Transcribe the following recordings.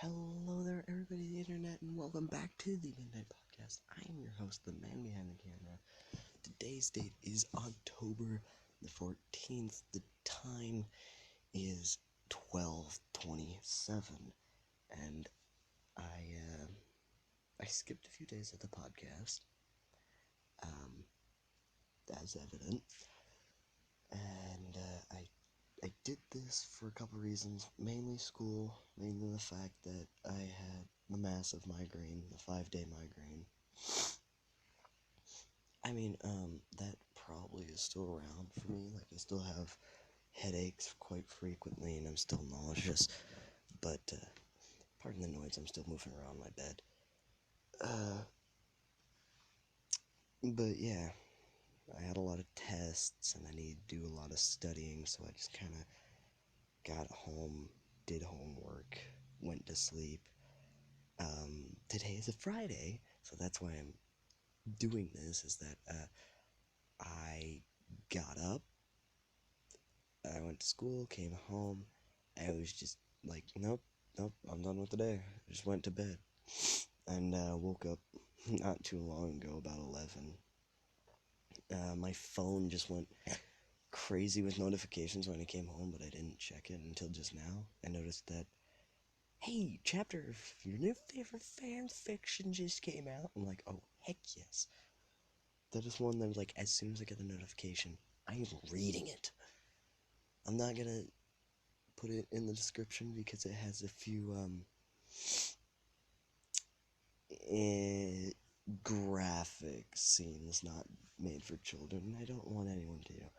Hello there, everybody on the internet, and welcome back to the Midnight Podcast. I am your host, the man behind the camera. Today's date is October the 14th. The time is 12:27, and I skipped a few days of the podcast, as evident, and I did this for a couple reasons, mainly school, mainly the fact that I had the massive migraine, the 5-day migraine. I mean, that probably is still around for me. Like, I still have headaches quite frequently, and I'm still nauseous. But, pardon the noise, I'm still moving around my bed. But yeah, I had a lot of tests, and I needed to do a lot of studying, so I just kind of got home, did homework, went to sleep. Today is a Friday, so that's why I'm doing this, is that, I got up, I went to school, came home, I was just like, nope, I'm done with the day. I just went to bed, and woke up not too long ago, about 11. My phone just went crazy with notifications when I came home, but I didn't check it until just now. I noticed that, hey, chapter of your new favorite fan fiction just came out. I'm like, oh, heck yes. That is one that, like, as soon as I get the notification, I'm reading it. I'm not gonna put it in the description because it has a few graphic scenes not made for children. I don't want anyone to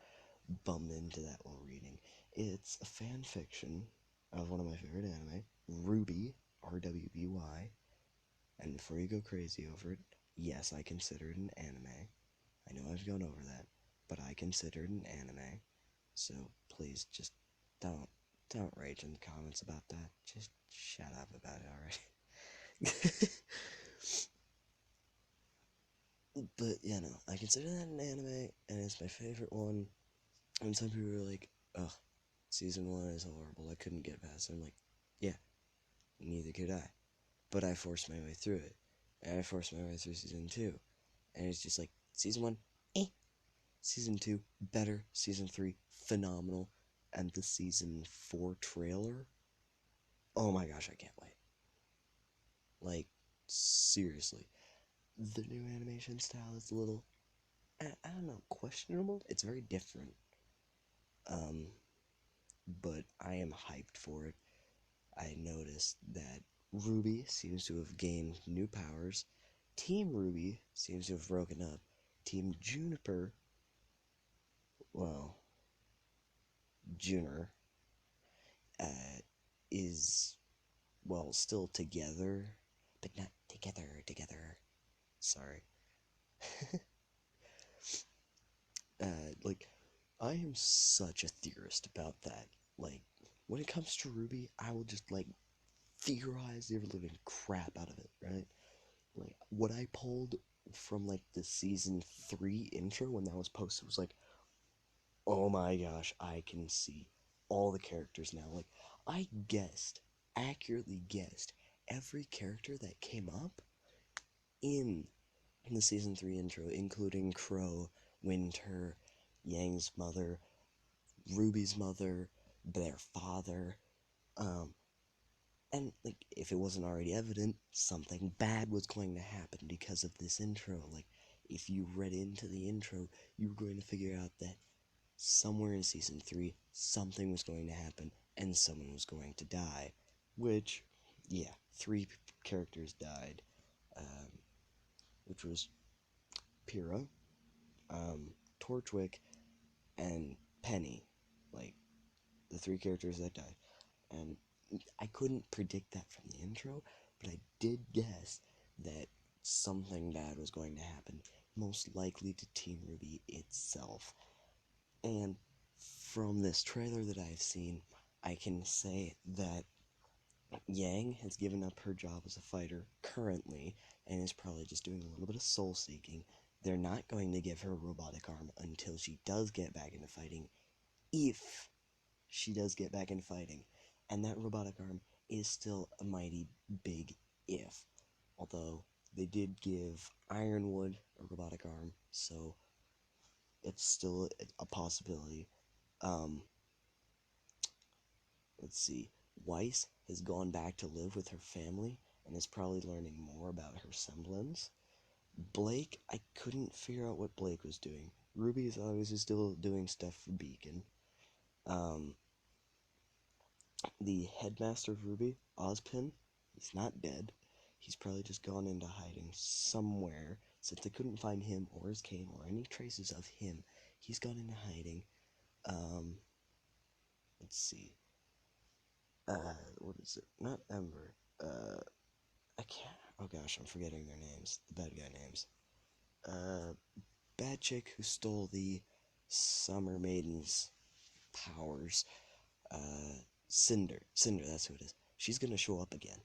bum into that while reading. It's a fan fiction of one of my favorite anime, RWBY, RWBY. And before you go crazy over it, yes, I consider it an anime. I know I've gone over that, but I consider it an anime. So please just don't rage in the comments about that. Just shut up about it already. But yeah, no, I consider that an anime, and it's my favorite one. And some people are like, ugh, season 1 is horrible, I couldn't get past it. I'm like, yeah, neither could I. But I forced my way through it. And I forced my way through season 2. And it's just like, season 1, eh. Season 2, better. Season 3, phenomenal. And the season 4 trailer, oh my gosh, I can't wait. Like, seriously. The new animation style is a little, I don't know, questionable. It's very different. But I am hyped for it. I noticed that RWBY seems to have gained new powers. Team RWBY seems to have broken up. Team Juniper, well, Juniper, is, well, still together, but not together. Sorry. Like, I am such a theorist about that. Like, when it comes to RWBY, I will just, like, theorize the living crap out of it, right? Like, what I pulled from, like, the season 3 intro when that was posted was like, oh my gosh, I can see all the characters now. Like, I accurately guessed every character that came up in the season 3 intro, including Crow, Winter, Yang's mother, Ruby's mother, their father, and, like, if it wasn't already evident, something bad was going to happen because of this intro. Like, if you read into the intro, you were going to figure out that somewhere in season 3, something was going to happen, and someone was going to die. Which, yeah, 3 characters died, which was Pyrrha, Torchwick, and Penny. Like, the 3 characters that died. And I couldn't predict that from the intro, but I did guess that something bad was going to happen, most likely to Team RWBY itself. And from this trailer that I've seen, I can say that Yang has given up her job as a fighter currently, and is probably just doing a little bit of soul seeking. They're not going to give her a robotic arm until she does get back into fighting, if she does get back into fighting. And that robotic arm is still a mighty big if. Although they did give Ironwood a robotic arm, so it's still a possibility. Um, let's see. Weiss has gone back to live with her family and is probably learning more about her semblance. Blake, I couldn't figure out what Blake was doing. Ruby is obviously still doing stuff for Beacon. Um, the headmaster of RWBY, Ozpin, he's not dead. He's probably just gone into hiding somewhere since they couldn't find him or his cane or any traces of him. He's gone into hiding. Let's see. What is it? Not Ember. I can't. Oh gosh, I'm forgetting their names. The bad guy names. Bad chick who stole the Summer Maiden's powers. Cinder. Cinder, that's who it is. She's gonna show up again.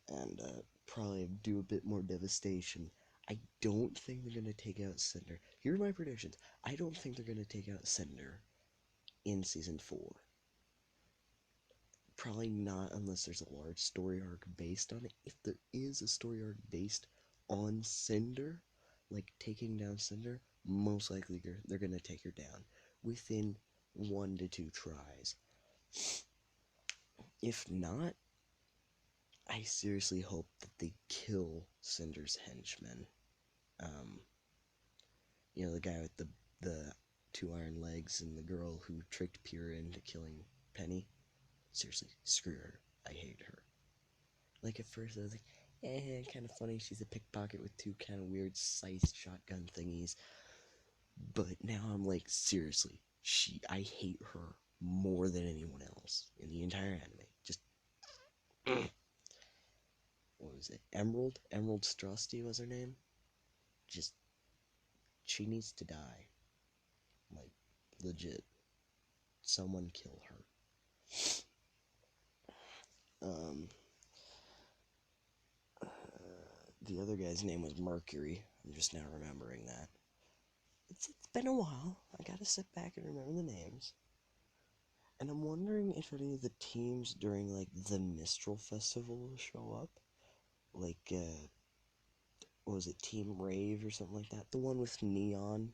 And probably do a bit more devastation. I don't think they're gonna take out Cinder. Here are my predictions. I don't think they're gonna take out Cinder in season 4. Probably not unless there's a large story arc based on it. If there is a story arc based on Cinder, like taking down Cinder, most likely they're gonna take her down within 1 to 2 tries. If not, I seriously hope that they kill Cinder's henchmen. You know, the guy with the 2 iron legs and the girl who tricked Pyrrha into killing Penny. Seriously, screw her. I hate her. Like, at first I was like, kind of funny. She's a pickpocket with 2 kind of weird scythe shotgun thingies. But now I'm like, seriously, I hate her more than anyone else in the entire anime. Just, what was it? Emerald Strosty was her name. Just, she needs to die. Like, legit. Someone kill her. The other guy's name was Mercury. I'm just now remembering that. It's been a while. I gotta sit back and remember the names. And I'm wondering if any of the teams during, like, the Mistral Festival will show up. Like, what was it, Team Rave or something like that? The one with Neon,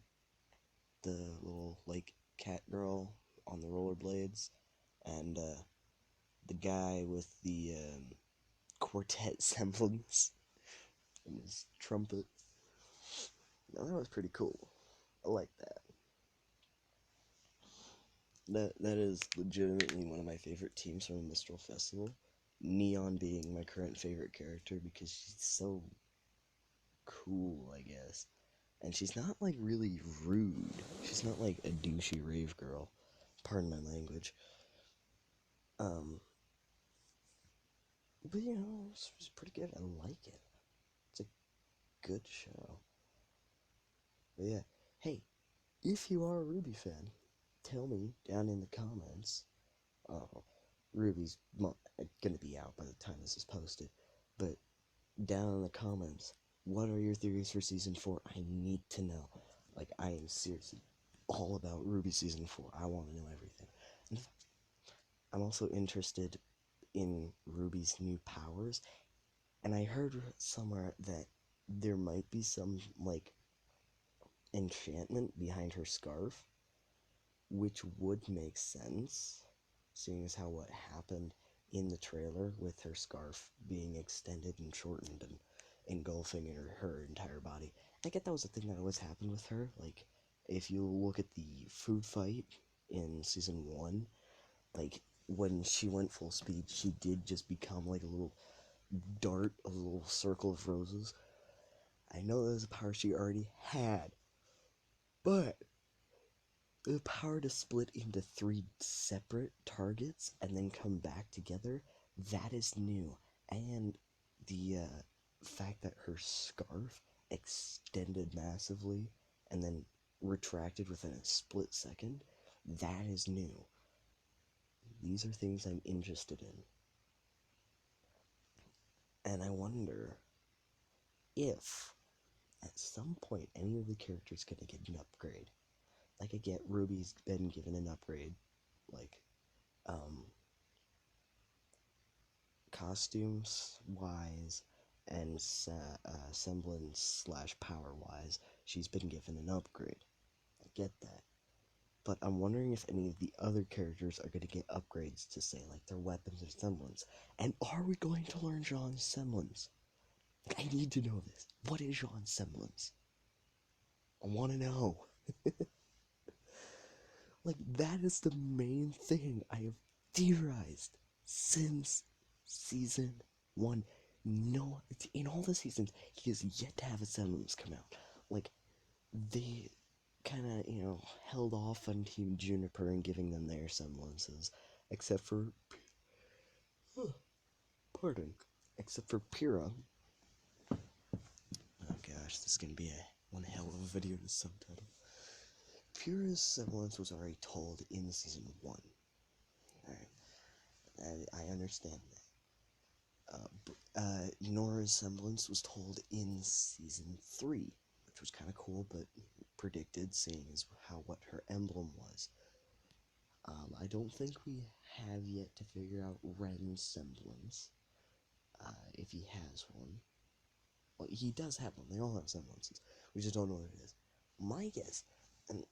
the little, like, cat girl on the rollerblades, and, the guy with the, quartet semblance and his trumpet. Now, that was pretty cool. I like that. That is legitimately one of my favorite teams from the Mistral Festival. Neon being my current favorite character because she's so cool, I guess. And she's not, like, really rude. She's not, like, a douchey rave girl. Pardon my language. But, you know, it's pretty good. I like it. It's a good show. But, yeah. Hey, if you are a RWBY fan, tell me down in the comments. RWBY's gonna be out by the time this is posted. But down in the comments, what are your theories for season 4? I need to know. Like, I am seriously all about RWBY season 4. I want to know everything. And I'm also interested in RWBY's new powers, and I heard somewhere that there might be some, like, enchantment behind her scarf, which would make sense, seeing as how what happened in the trailer with her scarf being extended and shortened and engulfing her entire body. I get that was a thing that always happened with her. Like, if you look at the food fight in season 1, like, when she went full speed, she did just become like a little dart, a little circle of roses. I know that was a power she already had, but the power to split into 3 separate targets and then come back together, that is new. And the fact that her scarf extended massively and then retracted within a split second, that is new. These are things I'm interested in. And I wonder if at some point any of the characters gonna get an upgrade. Like, I get Ruby's been given an upgrade, like, costumes wise and semblance slash power wise, she's been given an upgrade. I get that. But I'm wondering if any of the other characters are going to get upgrades to, say, like, their weapons or semblance. And are we going to learn Jean's semblance? I need to know this. What is Jean's semblance? I want to know. Like, that is the main thing I have theorized since season 1. No, in all the seasons, he has yet to have a semblance come out. Like, they kind of, held off on Team Juniper and giving them their semblances, except for, pardon, except for Pyrrha. Oh gosh, this is gonna be one hell of a video to subtitle. Pyrrha's semblance was already told in season 1. Alright, I understand that. Nora's semblance was told in season 3, which was kind of cool, but predicted, seeing as what her emblem was. I don't think we have yet to figure out Ren's semblance, if he has one. Well, he does have one. They all have semblances. We just don't know what it is. My guess, and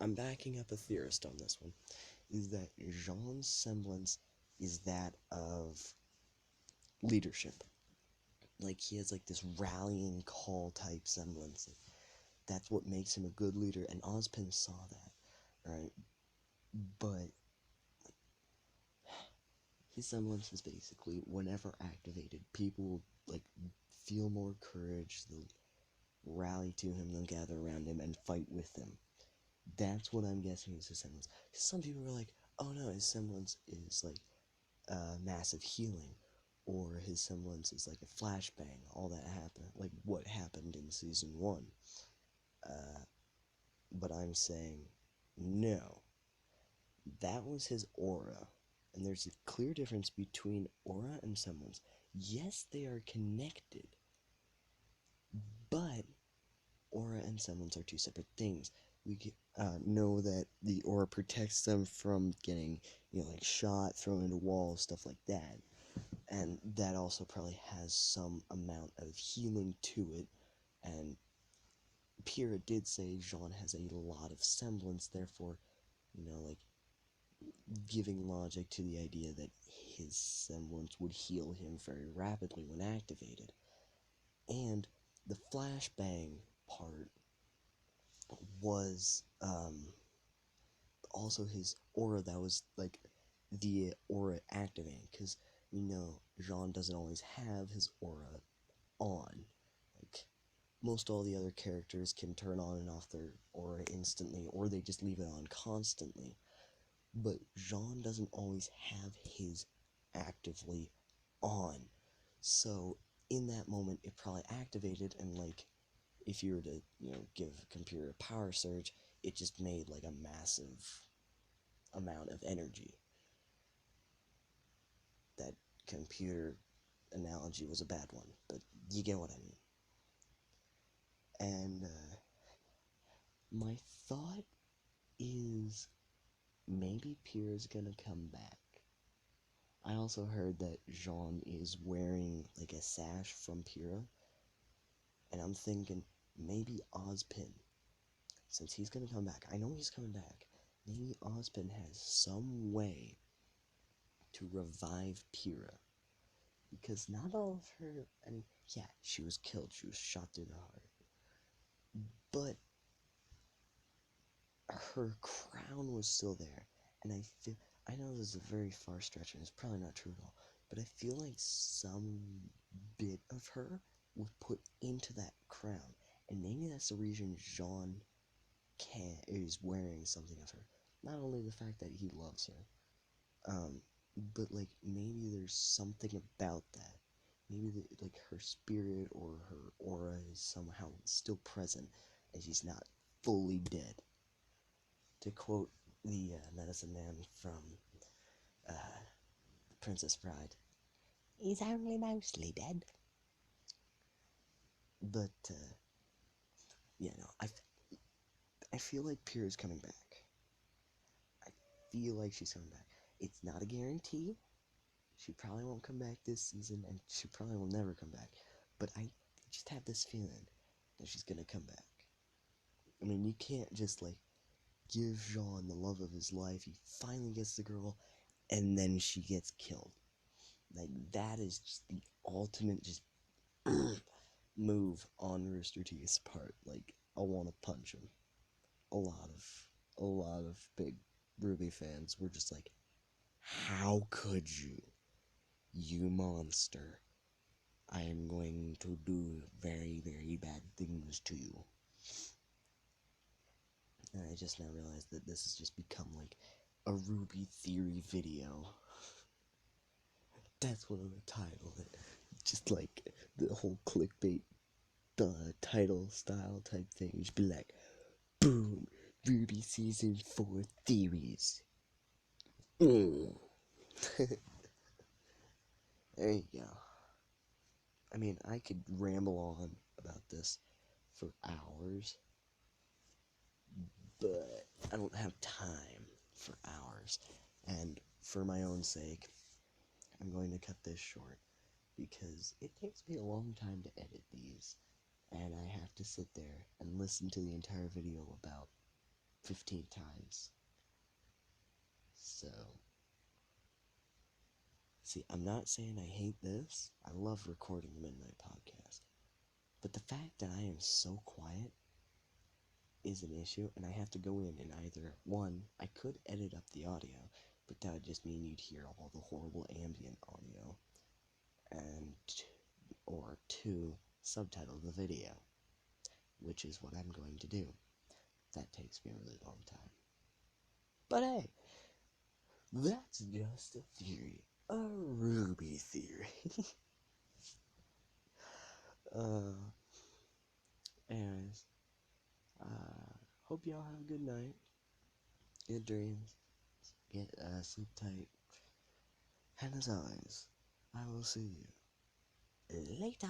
I'm backing up a theorist on this one, is that Jean's semblance is that of leadership. Like, he has, like, this rallying call type semblance. That's what makes him a good leader, and Ozpin saw that, right? But his semblance is basically, whenever activated, people will, like, feel more courage, they'll rally to him, they'll gather around him and fight with him. That's what I'm guessing is his semblance. Some people are like, oh no, his semblance is like massive healing, or his semblance is like a flashbang, all that happened, like what happened in season 1. But I'm saying, no. That was his aura. And there's a clear difference between aura and semblance. Yes, they are connected, but aura and semblance are two separate things. We know that the aura protects them from getting, like, shot, thrown into walls, stuff like that. And that also probably has some amount of healing to it. And Pyrrha did say Jean has a lot of semblance, therefore, like, giving logic to the idea that his semblance would heal him very rapidly when activated. And the flashbang part was also his aura. That was like the aura activating, because we know Jean doesn't always have his aura on. Like, most all the other characters can turn on and off their aura instantly, or they just leave it on constantly. But Jean doesn't always have his actively on. So in that moment, it probably activated, and, like, if you were to, give a computer a power surge, it just made, like, a massive amount of energy. That computer analogy was a bad one, but you get what I mean. And my thought is maybe Pierre's gonna come back. I also heard that Jean is wearing, like, a sash from Pyrrha, and I'm thinking maybe Ozpin, since he's gonna come back. I know he's coming back. Maybe Ozpin has some way to revive Pyrrha, because not all of her, I mean, yeah, she was killed, she was shot through the heart, but her crown was still there, and I know this is a very far stretch, and it's probably not true at all, but I feel like some bit of her was put into that crown, and maybe that's the reason Jean is wearing something of her. Not only the fact that he loves her, but, like, maybe there's something about that. Maybe like her spirit or her aura is somehow still present, and she's not fully dead. To quote the medicine man from Princess Bride, he's only mostly dead. But I feel like Pyrrha's coming back. I feel like she's coming back. It's not a guarantee. She probably won't come back this season, and she probably will never come back. But I just have this feeling that she's gonna come back. I mean, you can't just, like, give Jean the love of his life. He finally gets the girl, and then she gets killed. Like, that is just the ultimate just move on Rooster Teeth's part. Like, I want to punch him. A lot of big RWBY fans were just like, how could you? You monster. I am going to do very, very bad things to you. And I just now realized that this has just become like a RWBY theory video. That's what I'm gonna title it. Just like the whole clickbait title style type thing. You should be like, boom, RWBY season 4 theories. There you go. I mean, I could ramble on about this for hours, but I don't have time for hours. And for my own sake, I'm going to cut this short because it takes me a long time to edit these, and I have to sit there and listen to the entire video about 15 times. So, see, I'm not saying I hate this. I love recording the Midnight Podcast. But the fact that I am so quiet is an issue, and I have to go in and either, one, I could edit up the audio, but that would just mean you'd hear all the horrible ambient audio, and, or two, subtitle the video, which is what I'm going to do. That takes me a really long time. But hey, that's just a theory. A RWBY theory. Anyways, hope y'all have a good night. Good dreams. Get, sleep tight. And as always, I will see you later.